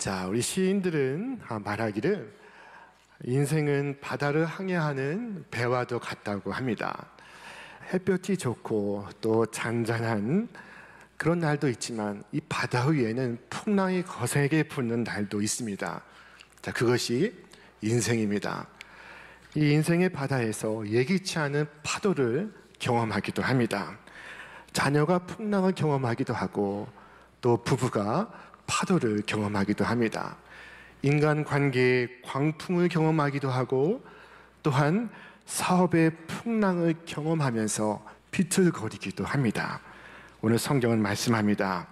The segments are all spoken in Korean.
자, 우리 시인들은 말하기를 인생은 바다를 항해하는 배와도 같다고 합니다. 햇볕이 좋고 또 잔잔한 그런 날도 있지만 이 바다 위에는 풍랑이 거세게 부는 날도 있습니다. 자, 그것이 인생입니다. 이 인생의 바다에서 예기치 않은 파도를 경험하기도 합니다. 자녀가 풍랑을 경험하기도 하고 또 부부가 파도를 경험하기도 합니다. 인간관계의 광풍을 경험하기도 하고 또한 사업의 풍랑을 경험하면서 비틀거리기도 합니다. 오늘 성경은 말씀합니다.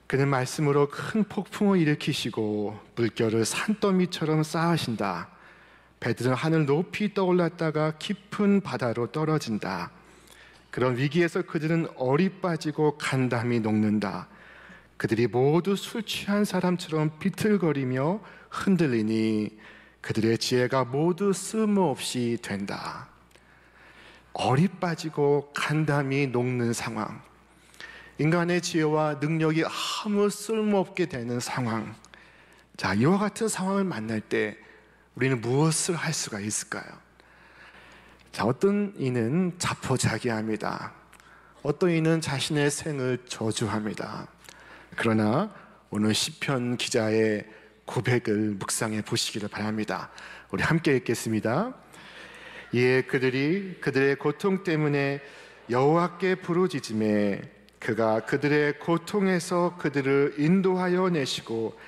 그는 말씀으로 큰 폭풍을 일으키시고 물결을 산더미처럼 쌓으신다. 배들은 하늘 높이 떠올랐다가 깊은 바다로 떨어진다. 그런 위기에서 그들은 얼이 빠지고 간담이 녹는다. 그들이 모두 술 취한 사람처럼 비틀거리며 흔들리니 그들의 지혜가 모두 쓸모없이 된다. 얼이 빠지고 간담이 녹는 상황, 인간의 지혜와 능력이 아무 쓸모없게 되는 상황. 자, 이와 같은 상황을 만날 때 우리는 무엇을 할 수가 있을까요? 자, 어떤 이는 자포자기합니다. 어떤 이는 자신의 생을 저주합니다. 그러나 오늘 시편 기자의 고백을 묵상해 보시기를 바랍니다. 우리 함께 읽겠습니다. 이에 그들이 그들의 고통 때문에 여호와께 부르짖음에 그가 그들의 고통에서 그들을 인도하여 내시고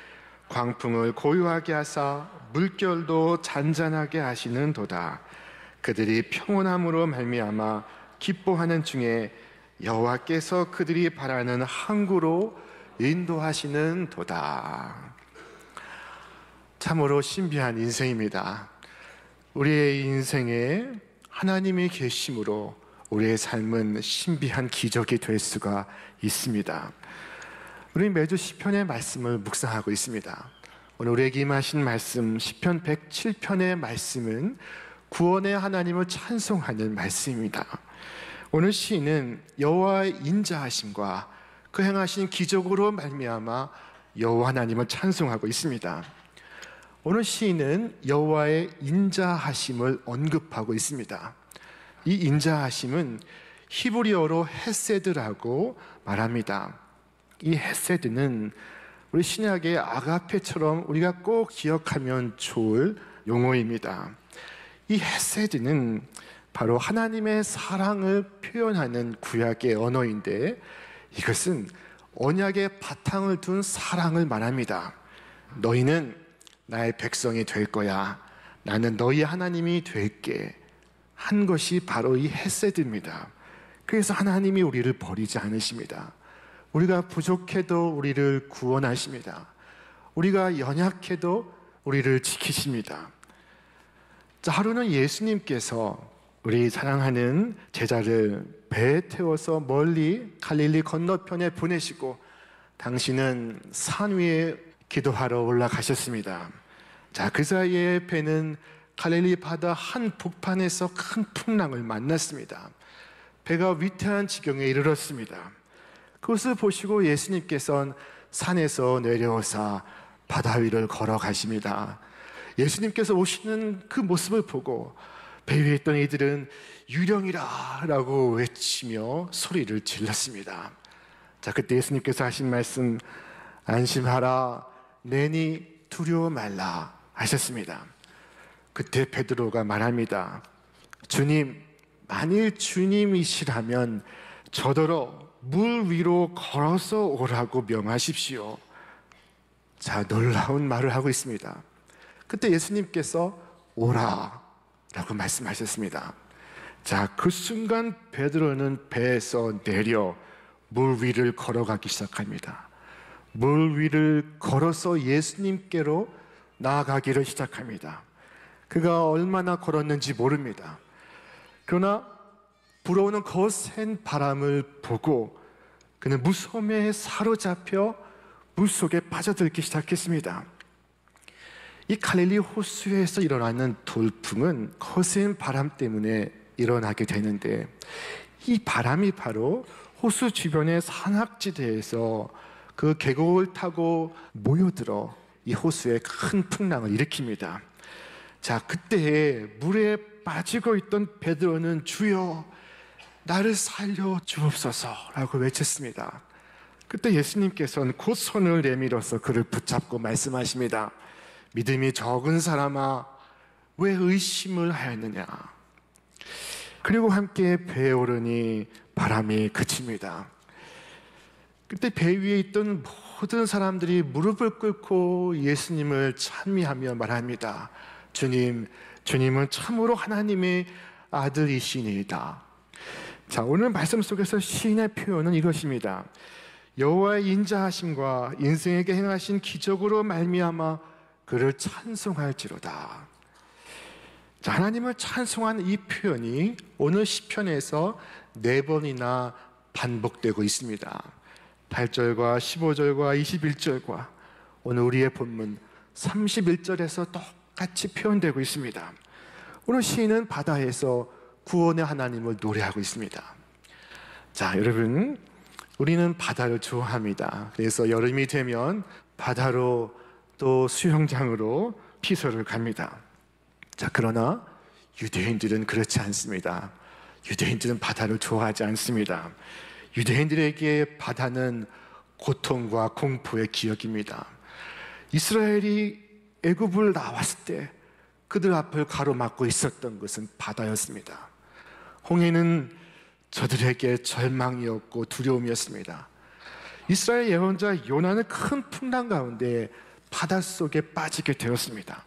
광풍을 고요하게 하사 물결도 잔잔하게 하시는도다. 그들이 평온함으로 말미암아 기뻐하는 중에 여호와께서 그들이 바라는 항구로 인도하시는 도다. 참으로 신비한 인생입니다. 우리의 인생에 하나님이 계심으로 우리의 삶은 신비한 기적이 될 수가 있습니다. 우리 매주 시편의 말씀을 묵상하고 있습니다. 오늘 우리에게 임하신 말씀 시편 107편의 말씀은 구원의 하나님을 찬송하는 말씀입니다. 오늘 시인은 여호와의 인자하심과 그 행하신 기적으로 말미암아 여호와 하나님을 찬송하고 있습니다. 오늘 시인은 여호와의 인자하심을 언급하고 있습니다. 이 인자하심은 히브리어로 헤세드라고 말합니다. 이 헤세드는 우리 신약의 아가페처럼 우리가 꼭 기억하면 좋을 용어입니다. 이 헤세드는 바로 하나님의 사랑을 표현하는 구약의 언어인데 이것은 언약의 바탕을 둔 사랑을 말합니다. 너희는 나의 백성이 될 거야. 나는 너희 하나님이 될게. 한 것이 바로 이 헤세드입니다. 그래서 하나님이 우리를 버리지 않으십니다. 우리가 부족해도 우리를 구원하십니다. 우리가 연약해도 우리를 지키십니다. 자, 하루는 예수님께서 우리 사랑하는 제자를 배에 태워서 멀리 갈릴리 건너편에 보내시고 당신은 산 위에 기도하러 올라가셨습니다. 자, 그 사이에 배는 갈릴리 바다 한 북판에서 큰 풍랑을 만났습니다. 배가 위태한 지경에 이르렀습니다. 그것을 보시고 예수님께서는 산에서 내려오사 바다 위를 걸어가십니다. 예수님께서 오시는 그 모습을 보고 배 위에 있던 이들은 유령이라 라고 외치며 소리를 질렀습니다. 자, 그때 예수님께서 하신 말씀, 안심하라, 내니 두려워 말라 하셨습니다. 그때 베드로가 말합니다. 주님, 만일 주님이시라면 저더러 물 위로 걸어서 오라고 명하십시오. 자, 놀라운 말을 하고 있습니다. 그때 예수님께서 오라 라고 말씀하셨습니다. 자, 그 순간 베드로는 배에서 내려 물 위를 걸어가기 시작합니다. 물 위를 걸어서 예수님께로 나아가기를 시작합니다. 그가 얼마나 걸었는지 모릅니다. 그러나 불어오는 거센 바람을 보고 그는 무서움에 사로잡혀 물속에 빠져들기 시작했습니다. 이 갈릴리 호수에서 일어나는 돌풍은 거센 바람 때문에 일어나게 되는데 이 바람이 바로 호수 주변의 산악지대에서 그 계곡을 타고 모여들어 이 호수에 큰 풍랑을 일으킵니다. 자, 그때 물에 빠지고 있던 베드로는 주여 나를 살려 주옵소서라고 외쳤습니다. 그때 예수님께서는 곧 손을 내밀어서 그를 붙잡고 말씀하십니다. 믿음이 적은 사람아 왜 의심을 하였느냐. 그리고 함께 배에 오르니 바람이 그칩니다. 그때 배 위에 있던 모든 사람들이 무릎을 꿇고 예수님을 찬미하며 말합니다. 주님, 주님은 참으로 하나님의 아들이시니이다. 자, 오늘 말씀 속에서 시인의 표현은 이것입니다. 여호와의 인자하심과 인생에게 행하신 기적으로 말미암아 그를 찬송할지로다. 자, 하나님을 찬송한 이 표현이 오늘 시편에서 4번이나 반복되고 있습니다. 8절과 15절과 21절과 오늘 우리의 본문 31절에서 똑같이 표현되고 있습니다. 오늘 시인은 바다에서 구원의 하나님을 노래하고 있습니다. 자, 여러분, 우리는 바다를 좋아합니다. 그래서 여름이 되면 바다로 또 수영장으로 피서를 갑니다. 자, 그러나 유대인들은 그렇지 않습니다. 유대인들은 바다를 좋아하지 않습니다. 유대인들에게 바다는 고통과 공포의 기억입니다. 이스라엘이 애굽을 나왔을 때 그들 앞을 가로막고 있었던 것은 바다였습니다. 홍해는 저들에게 절망이었고 두려움이었습니다. 이스라엘 예언자 요나는 큰 풍랑 가운데 바닷속에 빠지게 되었습니다.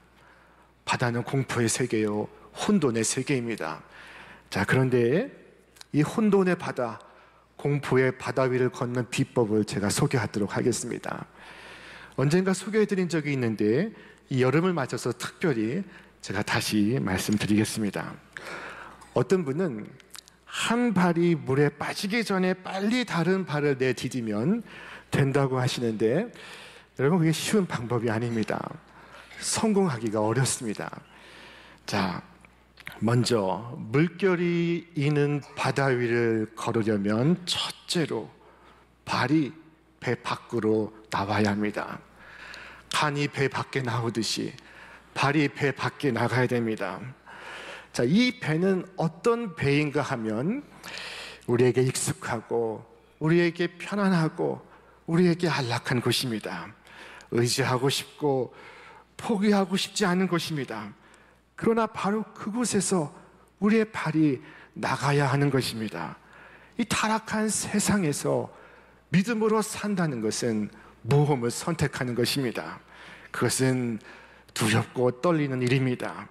바다는 공포의 세계요, 혼돈의 세계입니다. 자, 그런데 이 혼돈의 바다, 공포의 바다 위를 걷는 비법을 제가 소개하도록 하겠습니다. 언젠가 소개해드린 적이 있는데 이 여름을 맞아서 특별히 제가 다시 말씀드리겠습니다. 어떤 분은 한 발이 물에 빠지기 전에 빨리 다른 발을 내디디면 된다고 하시는데 여러분, 그게 쉬운 방법이 아닙니다. 성공하기가 어렵습니다. 자, 먼저 물결이 있는 바다 위를 걸으려면 첫째로 발이 배 밖으로 나와야 합니다. 간이 배 밖에 나오듯이 발이 배 밖에 나가야 됩니다. 자, 이 배는 어떤 배인가 하면 우리에게 익숙하고 우리에게 편안하고 우리에게 안락한 곳입니다. 의지하고 싶고 포기하고 싶지 않은 곳입니다. 그러나 바로 그곳에서 우리의 발이 나가야 하는 것입니다. 이 타락한 세상에서 믿음으로 산다는 것은 모험을 선택하는 것입니다. 그것은 두렵고 떨리는 일입니다.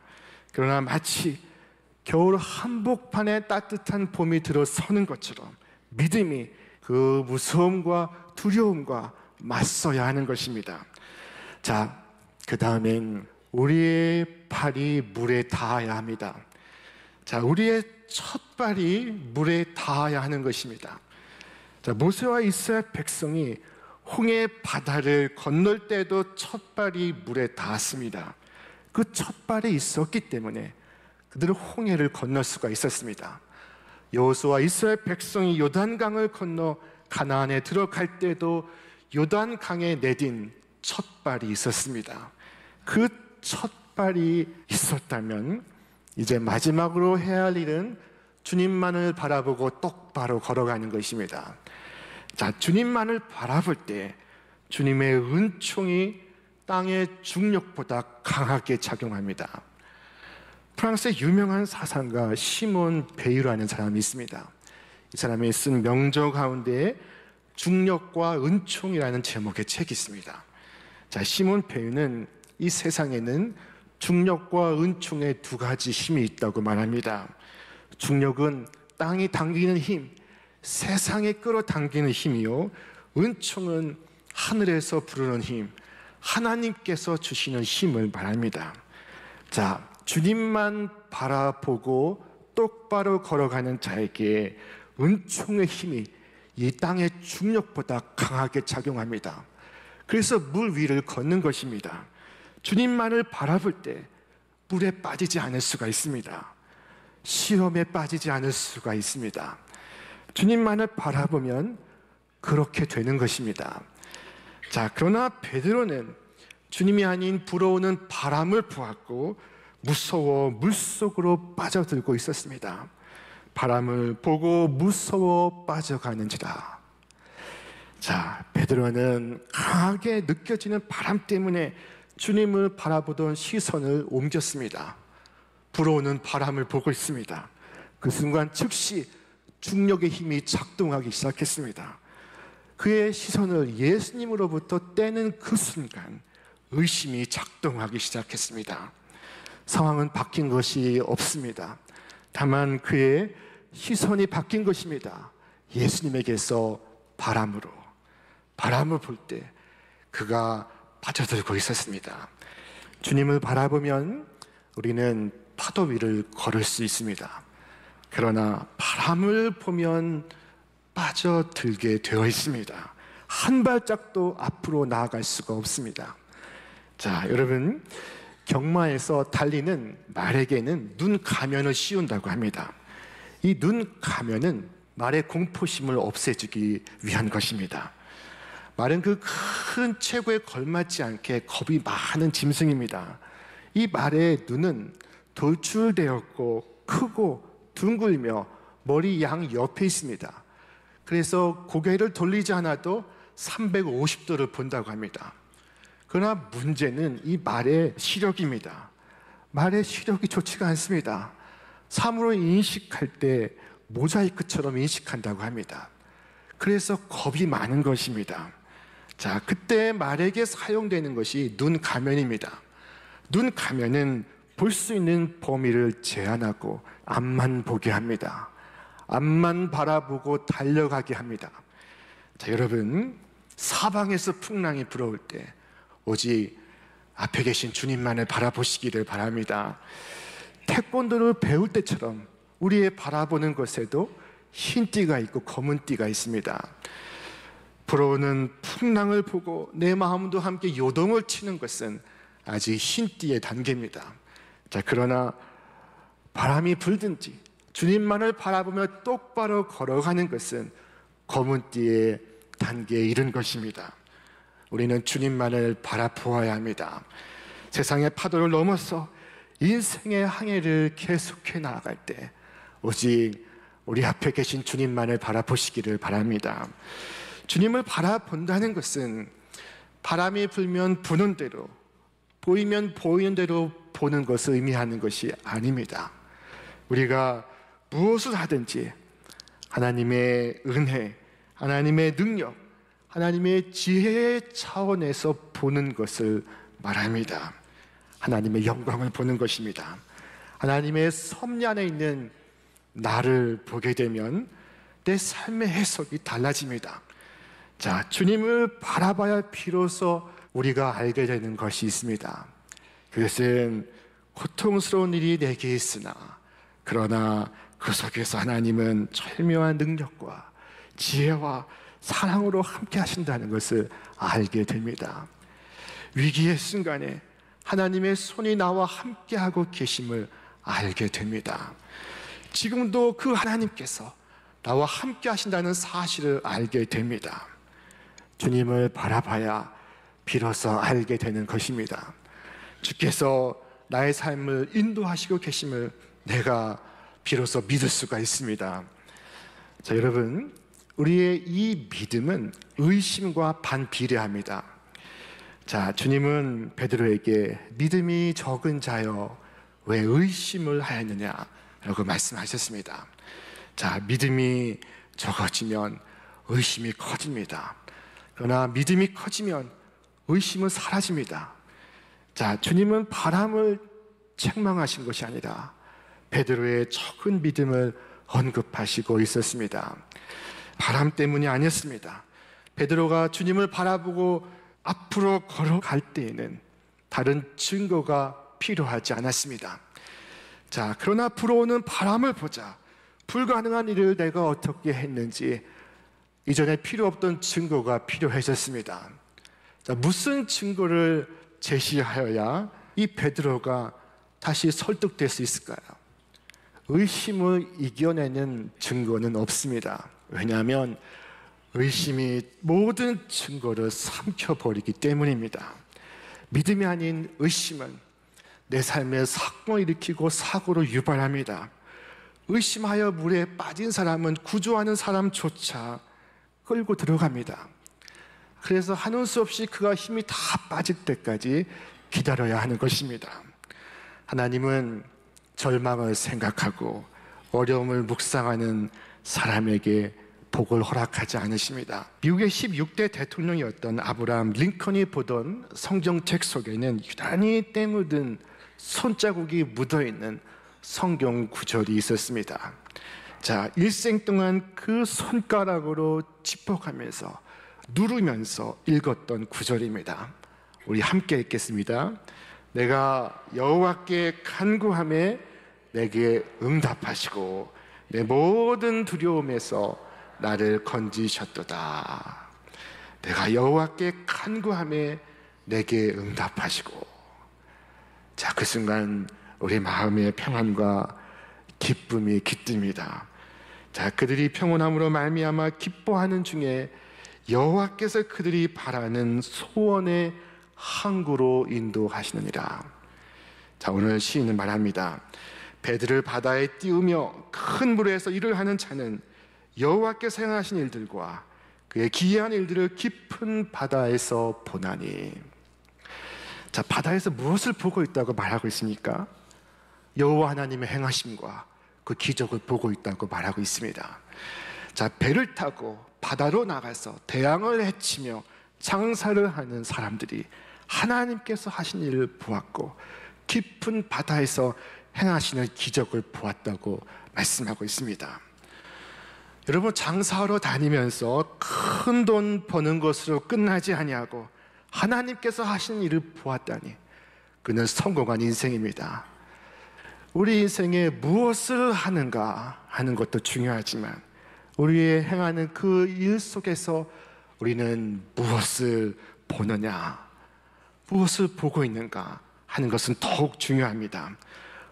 그러나 마치 겨울 한복판에 따뜻한 봄이 들어서는 것처럼 믿음이 그 무서움과 두려움과 맞서야 하는 것입니다. 자, 그 다음엔 우리의 발이 물에 닿아야 합니다. 자, 우리의 첫 발이 물에 닿아야 하는 것입니다. 자, 모세와 이스라엘 백성이 홍해 바다를 건널 때도 첫 발이 물에 닿았습니다. 그 첫 발이 있었기 때문에 그들은 홍해를 건널 수가 있었습니다. 여호수아와 이스라엘 백성이 요단강을 건너 가나안에 들어갈 때도 요단강에 내딘 첫 발이 있었습니다. 그 첫 발이 있었다면 이제 마지막으로 해야 할 일은 주님만을 바라보고 똑바로 걸어가는 것입니다. 자, 주님만을 바라볼 때 주님의 은총이 땅의 중력보다 강하게 작용합니다. 프랑스의 유명한 사상가 시몬 베유라는 사람이 있습니다. 이 사람이 쓴 명저 가운데 중력과 은총이라는 제목의 책이 있습니다. 자, 시몬 베유는 이 세상에는 중력과 은총의 두 가지 힘이 있다고 말합니다. 중력은 땅이 당기는 힘, 세상에 끌어당기는 힘이요, 은총은 하늘에서 부르는 힘, 하나님께서 주시는 힘을 말합니다. 자, 주님만 바라보고 똑바로 걸어가는 자에게 은총의 힘이 이 땅의 중력보다 강하게 작용합니다. 그래서 물 위를 걷는 것입니다. 주님만을 바라볼 때 물에 빠지지 않을 수가 있습니다. 시험에 빠지지 않을 수가 있습니다. 주님만을 바라보면 그렇게 되는 것입니다. 자, 그러나 베드로는 주님이 아닌 불어오는 바람을 보았고 무서워 물속으로 빠져들고 있었습니다. 바람을 보고 무서워 빠져가는지라. 자, 베드로는 강하게 느껴지는 바람 때문에 주님을 바라보던 시선을 옮겼습니다. 불어오는 바람을 보고 있습니다. 그 순간 즉시 중력의 힘이 작동하기 시작했습니다. 그의 시선을 예수님으로부터 떼는 그 순간 의심이 작동하기 시작했습니다. 상황은 바뀐 것이 없습니다. 다만 그의 시선이 바뀐 것입니다. 예수님에게서 바람을 볼 때 그가 빠져들고 있었습니다. 주님을 바라보면 우리는 파도 위를 걸을 수 있습니다. 그러나 바람을 보면 빠져들게 되어 있습니다. 한 발짝도 앞으로 나아갈 수가 없습니다. 자, 여러분, 경마에서 달리는 말에게는 눈 가면을 씌운다고 합니다. 이 눈 가면은 말의 공포심을 없애주기 위한 것입니다. 말은 그 큰 체구에 걸맞지 않게 겁이 많은 짐승입니다. 이 말의 눈은 돌출되었고 크고 둥글며 머리 양 옆에 있습니다. 그래서 고개를 돌리지 않아도 350도를 본다고 합니다. 그러나 문제는 이 말의 시력입니다. 말의 시력이 좋지가 않습니다. 사물을 인식할 때 모자이크처럼 인식한다고 합니다. 그래서 겁이 많은 것입니다. 자, 그때 말에게 사용되는 것이 눈 가면입니다. 눈 가면은 볼 수 있는 범위를 제한하고 앞만 보게 합니다. 앞만 바라보고 달려가게 합니다. 자, 여러분, 사방에서 풍랑이 불어올 때 오직 앞에 계신 주님만을 바라보시기를 바랍니다. 태권도를 배울 때처럼 우리의 바라보는 것에도 흰 띠가 있고 검은 띠가 있습니다. 불어오는 풍랑을 보고 내 마음도 함께 요동을 치는 것은 아직 흰 띠의 단계입니다. 자, 그러나 바람이 불든지 주님만을 바라보며 똑바로 걸어가는 것은 검은 띠의 단계에 이른 것입니다. 우리는 주님만을 바라보아야 합니다. 세상의 파도를 넘어서 인생의 항해를 계속해 나아갈 때 오직 우리 앞에 계신 주님만을 바라보시기를 바랍니다. 주님을 바라본다는 것은 바람이 불면 부는 대로, 보이면 보이는 대로 보는 것을 의미하는 것이 아닙니다. 우리가 무엇을 하든지 하나님의 은혜, 하나님의 능력, 하나님의 지혜의 차원에서 보는 것을 말합니다. 하나님의 영광을 보는 것입니다. 하나님의 섭리 안에 있는 나를 보게 되면 내 삶의 해석이 달라집니다. 자, 주님을 바라봐야 비로소 우리가 알게 되는 것이 있습니다. 그것은 고통스러운 일이 내게 있으나 그러나 그 속에서 하나님은 절묘한 능력과 지혜와 사랑으로 함께 하신다는 것을 알게 됩니다. 위기의 순간에 하나님의 손이 나와 함께하고 계심을 알게 됩니다. 지금도 그 하나님께서 나와 함께 하신다는 사실을 알게 됩니다. 주님을 바라봐야 비로소 알게 되는 것입니다. 주께서 나의 삶을 인도하시고 계심을 내가 비로소 믿을 수가 있습니다. 자, 여러분, 우리의 이 믿음은 의심과 반비례합니다. 자, 주님은 베드로에게 믿음이 적은 자여 왜 의심을 하였느냐 라고 말씀하셨습니다. 자, 믿음이 적어지면 의심이 커집니다. 그러나 믿음이 커지면 의심은 사라집니다. 자, 주님은 바람을 책망하신 것이 아니라 베드로의 적은 믿음을 언급하시고 있었습니다. 바람 때문이 아니었습니다. 베드로가 주님을 바라보고 앞으로 걸어갈 때에는 다른 증거가 필요하지 않았습니다. 자, 그러나 불어오는 바람을 보자 불가능한 일을 내가 어떻게 했는지 이전에 필요 없던 증거가 필요해졌습니다. 자, 무슨 증거를 제시하여야 이 베드로가 다시 설득될 수 있을까요? 의심을 이겨내는 증거는 없습니다. 왜냐하면 의심이 모든 증거를 삼켜버리기 때문입니다. 믿음이 아닌 의심은 내 삶에 사건을 일으키고 사고를 유발합니다. 의심하여 물에 빠진 사람은 구조하는 사람조차 끌고 들어갑니다. 그래서 하는 수 없이 그가 힘이 다 빠질 때까지 기다려야 하는 것입니다. 하나님은 절망을 생각하고 어려움을 묵상하는 사람에게 복을 허락하지 않으십니다. 미국의 16대 대통령이었던 아브라함 링컨이 보던 성경책 속에는 유난히 때 묻은 손자국이 묻어있는 성경 구절이 있었습니다. 자, 일생 동안 그 손가락으로 짚어가면서 누르면서 읽었던 구절입니다. 우리 함께 읽겠습니다. 내가 여호와께 간구하매 내게 응답하시고 내 모든 두려움에서 나를 건지셨도다. 내가 여호와께 간구하매 내게 응답하시고. 자, 그 순간 우리 마음의 평안과 기쁨이 깃듭니다. 자, 그들이 평온함으로 말미암아 기뻐하는 중에 여호와께서 그들이 바라는 소원의 항구로 인도하시느니라. 자, 오늘 시인은 말합니다. 배들을 바다에 띄우며 큰 물에서 일을 하는 자는 여호와께서 행하신 일들과 그의 기이한 일들을 깊은 바다에서 보나니. 자, 바다에서 무엇을 보고 있다고 말하고 있습니까? 여호와 하나님의 행하심과 그 기적을 보고 있다고 말하고 있습니다. 자, 배를 타고 바다로 나가서 대양을 헤치며 장사를 하는 사람들이 하나님께서 하신 일을 보았고 깊은 바다에서 행하시는 기적을 보았다고 말씀하고 있습니다. 여러분, 장사하러 다니면서 큰 돈 버는 것으로 끝나지 아니하고 하나님께서 하신 일을 보았다니 그는 성공한 인생입니다. 우리 인생에 무엇을 하는가 하는 것도 중요하지만 우리의 행하는 그 일 속에서 우리는 무엇을 보느냐, 무엇을 보고 있는가 하는 것은 더욱 중요합니다.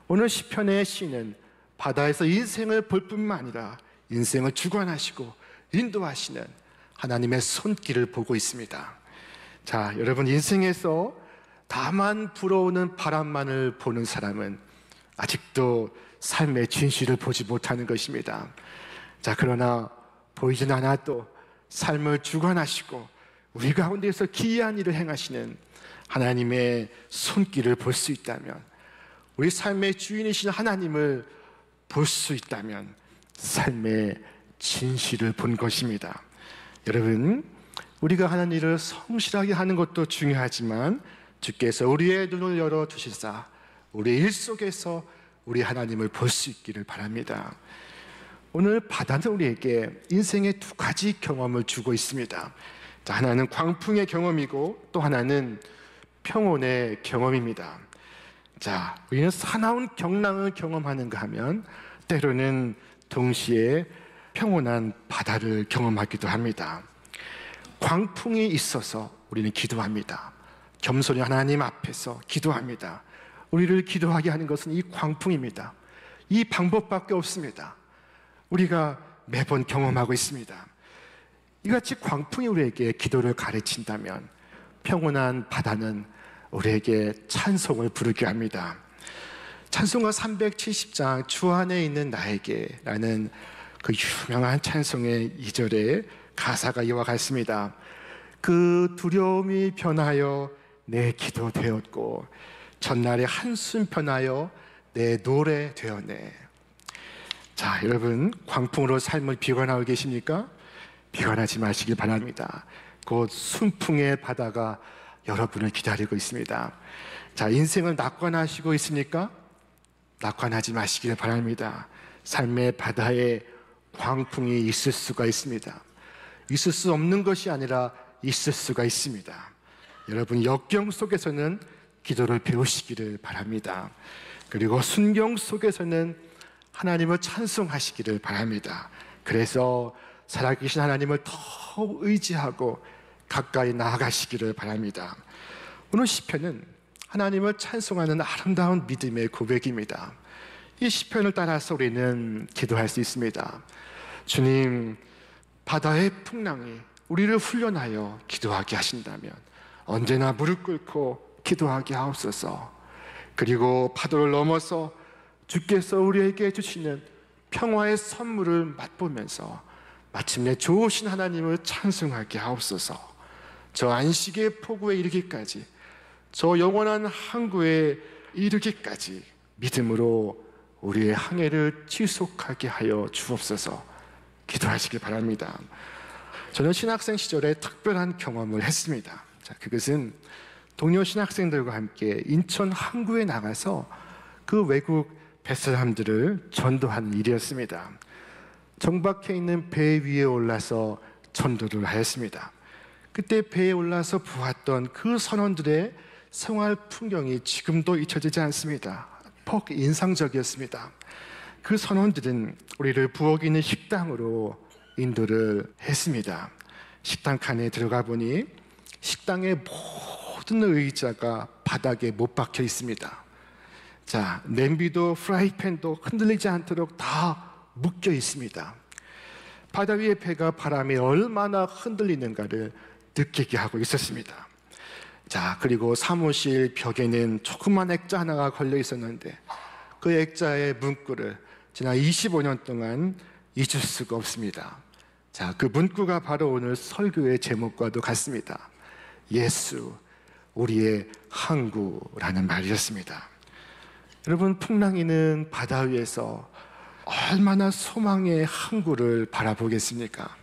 오늘 시편의 시는 바다에서 인생을 볼 뿐만 아니라 인생을 주관하시고 인도하시는 하나님의 손길을 보고 있습니다. 자, 여러분, 인생에서 다만 불어오는 바람만을 보는 사람은 아직도 삶의 진실을 보지 못하는 것입니다. 자, 그러나 보이진 않아도 삶을 주관하시고 우리 가운데서 기이한 일을 행하시는 하나님의 손길을 볼 수 있다면, 우리 삶의 주인이신 하나님을 볼 수 있다면 삶의 진실을 본 것입니다. 여러분, 우리가 하는 일을 성실하게 하는 것도 중요하지만 주께서 우리의 눈을 열어 두시사 우리 일 속에서 우리 하나님을 볼 수 있기를 바랍니다. 오늘 바다는 우리에게 인생의 두 가지 경험을 주고 있습니다. 자, 하나는 광풍의 경험이고 또 하나는 평온의 경험입니다. 자, 우리는 사나운 경랑을 경험하는가 하면 때로는 동시에 평온한 바다를 경험하기도 합니다. 광풍이 있어서 우리는 기도합니다. 겸손히 하나님 앞에서 기도합니다. 우리를 기도하게 하는 것은 이 광풍입니다. 이 방법밖에 없습니다. 우리가 매번 경험하고 있습니다. 이같이 광풍이 우리에게 기도를 가르친다면 평온한 바다는 우리에게 찬송을 부르게 합니다. 찬송가 370장 주 안에 있는 나에게 라는 그 유명한 찬송의 2절에 가사가 이와 같습니다. 그 두려움이 변하여 내 기도 되었고 전날의 한숨 변하여 내 노래 되었네. 자, 여러분, 광풍으로 삶을 비관하고 계십니까? 비관하지 마시길 바랍니다. 곧 순풍의 바다가 여러분을 기다리고 있습니다. 자, 인생을 낙관하시고 있습니까? 낙관하지 마시길 바랍니다. 삶의 바다에 광풍이 있을 수가 있습니다. 있을 수 없는 것이 아니라 있을 수가 있습니다. 여러분, 역경 속에서는 기도를 배우시기를 바랍니다. 그리고 순경 속에서는 하나님을 찬송하시기를 바랍니다. 그래서 살아계신 하나님을 더 의지하고 가까이 나아가시기를 바랍니다. 오늘 시편은 하나님을 찬송하는 아름다운 믿음의 고백입니다. 이 시편을 따라서 우리는 기도할 수 있습니다. 주님, 바다의 풍랑이 우리를 훈련하여 기도하게 하신다면 언제나 무릎 꿇고 기도하게 하옵소서. 그리고 파도를 넘어서 주께서 우리에게 주시는 평화의 선물을 맛보면서 마침내 좋으신 하나님을 찬송하게 하옵소서. 저 안식의 포구에 이르기까지, 저 영원한 항구에 이르기까지 믿음으로 우리의 항해를 지속하게 하여 주옵소서. 기도하시길 바랍니다. 저는 신학생 시절에 특별한 경험을 했습니다. 자, 그것은 동료 신학생들과 함께 인천 항구에 나가서 그 외국 뱃사람들을 전도하는 일이었습니다. 정박해 있는 배 위에 올라서 전도를 하였습니다. 그때 배에 올라서 보았던 그 선원들의 생활 풍경이 지금도 잊혀지지 않습니다. 퍽 인상적이었습니다. 그 선원들은 우리를 부엌에 있는 식당으로 인도를 했습니다. 식당 칸에 들어가 보니 식당의 모든 의자가 바닥에 못 박혀 있습니다. 자, 냄비도 프라이팬도 흔들리지 않도록 다 묶여 있습니다. 바다 위의 배가 바람에 얼마나 흔들리는가를 느끼게 하고 있었습니다. 자, 그리고 사무실 벽에는 조그만 액자 하나가 걸려 있었는데 그 액자의 문구를 지난 25년 동안 잊을 수가 없습니다. 자, 그 문구가 바로 오늘 설교의 제목과도 같습니다. 예수, 우리의 항구라는 말이었습니다. 여러분, 풍랑이는 바다 위에서 얼마나 소망의 항구를 바라보겠습니까?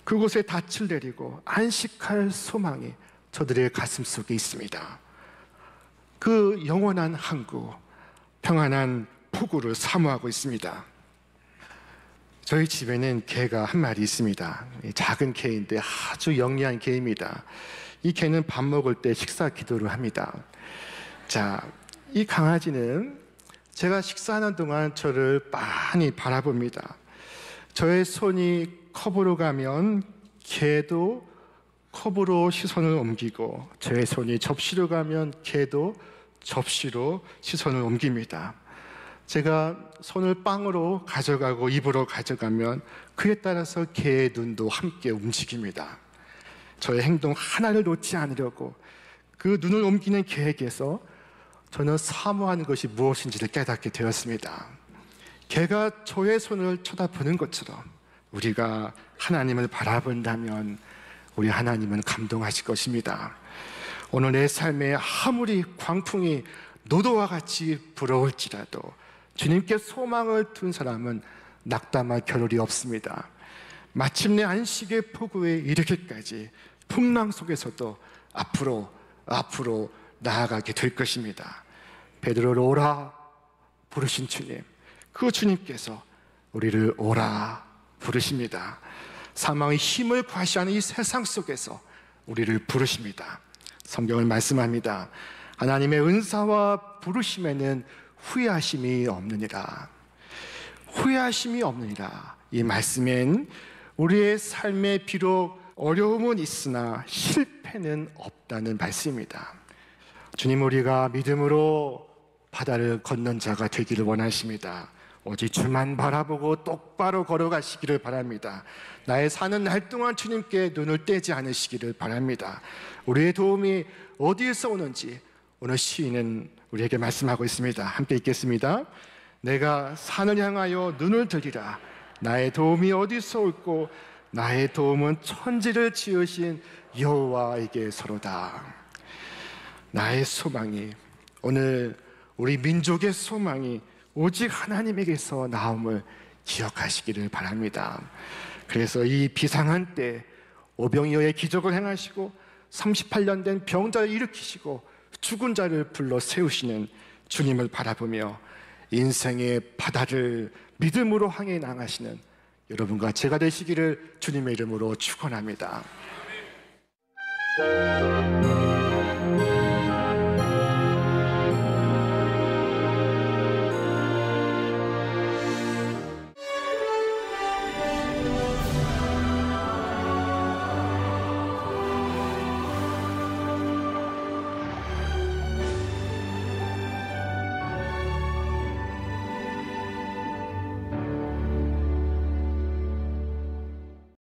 그곳에 닻을 내리고 안식할 소망이 저들의 가슴 속에 있습니다. 그 영원한 항구, 평안한 포구를 사모하고 있습니다. 저희 집에는 개가 한 마리 있습니다. 작은 개인데 아주 영리한 개입니다. 이 개는 밥 먹을 때 식사 기도를 합니다. 자, 이 강아지는 제가 식사하는 동안 저를 많이 바라봅니다. 저의 손이 컵으로 가면 개도 컵으로 시선을 옮기고, 저의 손이 접시로 가면 개도 접시로 시선을 옮깁니다. 제가 손을 빵으로 가져가고 입으로 가져가면 그에 따라서 개의 눈도 함께 움직입니다. 저의 행동 하나를 놓지 않으려고 그 눈을 옮기는 개에게서 저는 사모하는 것이 무엇인지를 깨닫게 되었습니다. 개가 저의 손을 쳐다보는 것처럼 우리가 하나님을 바라본다면 우리 하나님은 감동하실 것입니다. 오늘 내 삶에 아무리 광풍이 노도와 같이 불어올지라도 주님께 소망을 둔 사람은 낙담할 겨를이 없습니다. 마침내 안식의 포구에 이르기까지 풍랑 속에서도 앞으로 나아가게 될 것입니다. 베드로를 오라 부르신 주님, 그 주님께서 우리를 오라 부르십니다. 사망의 힘을 과시하는 이 세상 속에서 우리를 부르십니다. 성경을 말씀합니다. 하나님의 은사와 부르심에는 후회하심이 없느니라. 후회하심이 없느니라. 이 말씀엔 우리의 삶에 비록 어려움은 있으나 실패는 없다는 말씀입니다. 주님, 우리가 믿음으로 바다를 건넌 자가 되기를 원하십니다. 오직 주만 바라보고 똑바로 걸어가시기를 바랍니다. 나의 사는 날 동안 주님께 눈을 떼지 않으시기를 바랍니다. 우리의 도움이 어디에서 오는지 오늘 시인은 우리에게 말씀하고 있습니다. 함께 읽겠습니다. 내가 산을 향하여 눈을 들이라. 나의 도움이 어디서 올고 나의 도움은 천지를 지으신 여호와에게서로다. 나의 소망이, 오늘 우리 민족의 소망이 오직 하나님에게서 나옴을 기억하시기를 바랍니다. 그래서 이 비상한 때 오병이어의 기적을 행하시고 38년 된 병자를 일으키시고 죽은 자를 불러 세우시는 주님을 바라보며 인생의 바다를 믿음으로 항해 나가시는 여러분과 제가 되시기를 주님의 이름으로 축원합니다.